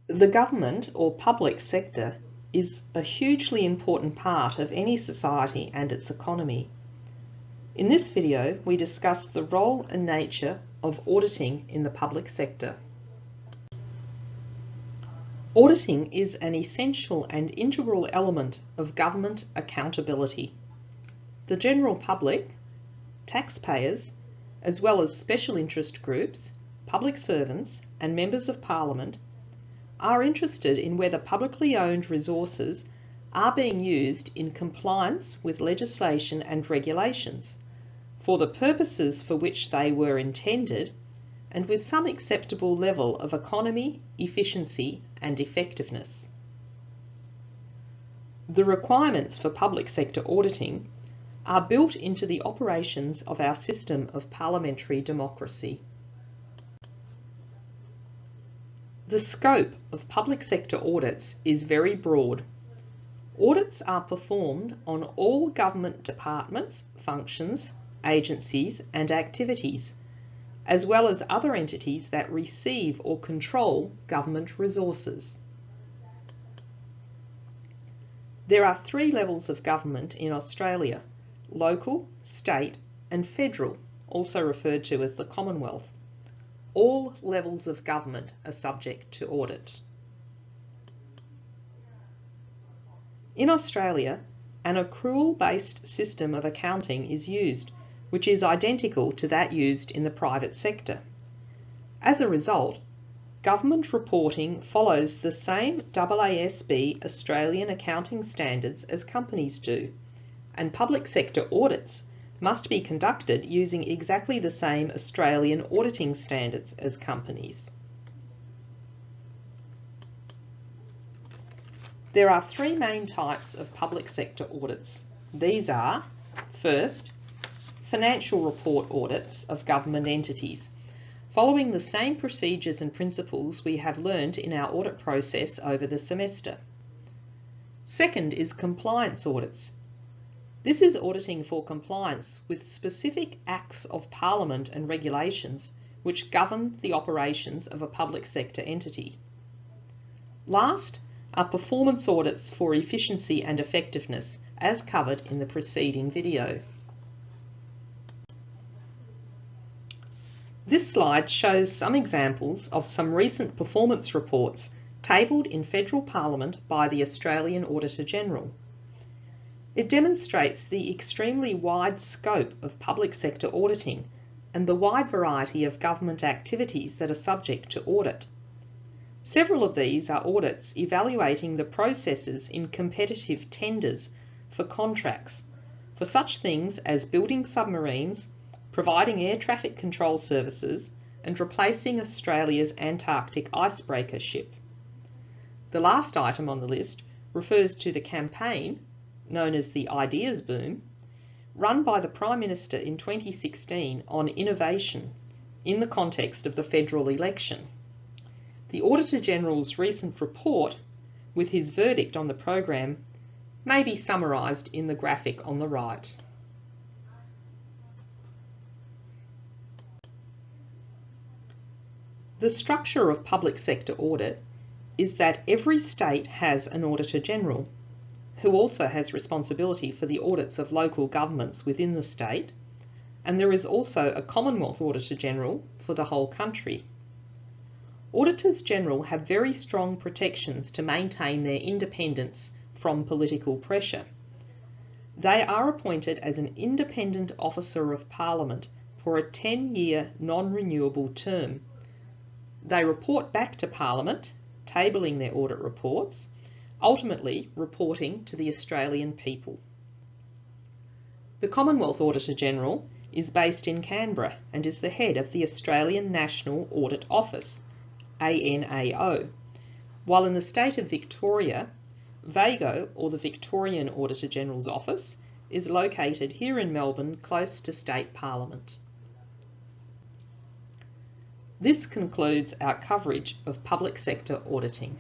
The government or public sector is a hugely important part of any society and its economy. In this video, we discuss the role and nature of auditing in the public sector. Auditing is an essential and integral element of government accountability. The general public, taxpayers, as well as special interest groups, public servants and members of Parliament are interested in whether publicly owned resources are being used in compliance with legislation and regulations for the purposes for which they were intended and with some acceptable level of economy, efficiency and effectiveness. The requirements for public sector auditing are built into the operations of our system of parliamentary democracy. The scope of public sector audits is very broad. Audits are performed on all government departments, functions, agencies and activities, as well as other entities that receive or control government resources. There are three levels of government in Australia: local, state and federal, also referred to as the Commonwealth. All levels of government are subject to audit. In Australia, an accrual-based system of accounting is used, which is identical to that used in the private sector. As a result, government reporting follows the same AASB Australian accounting standards as companies do, and public sector audits must be conducted using exactly the same Australian auditing standards as companies. There are three main types of public sector audits. These are, first, financial report audits of government entities, following the same procedures and principles we have learned in our audit process over the semester. Second is compliance audits. This is auditing for compliance with specific acts of Parliament and regulations which govern the operations of a public sector entity. Last are performance audits for efficiency and effectiveness, as covered in the preceding video. This slide shows some examples of some recent performance reports tabled in Federal Parliament by the Australian Auditor-General. It demonstrates the extremely wide scope of public sector auditing and the wide variety of government activities that are subject to audit. Several of these are audits evaluating the processes in competitive tenders for contracts for such things as building submarines, providing air traffic control services, and replacing Australia's Antarctic icebreaker ship. The last item on the list refers to the campaign, known as the Ideas Boom, run by the Prime Minister in 2016 on innovation in the context of the federal election. The Auditor-General's recent report, with his verdict on the program, may be summarised in the graphic on the right. The structure of public sector audit is that every state has an Auditor-General, who also has responsibility for the audits of local governments within the state, and there is also a Commonwealth Auditor-General for the whole country. Auditors General have very strong protections to maintain their independence from political pressure. They are appointed as an independent officer of Parliament for a 10-year non-renewable term. They report back to Parliament, tabling their audit reports, ultimately reporting to the Australian people. The Commonwealth Auditor-General is based in Canberra and is the head of the Australian National Audit Office, ANAO, while in the state of Victoria, VAGO, or the Victorian Auditor-General's Office, is located here in Melbourne, close to State Parliament. This concludes our coverage of public sector auditing.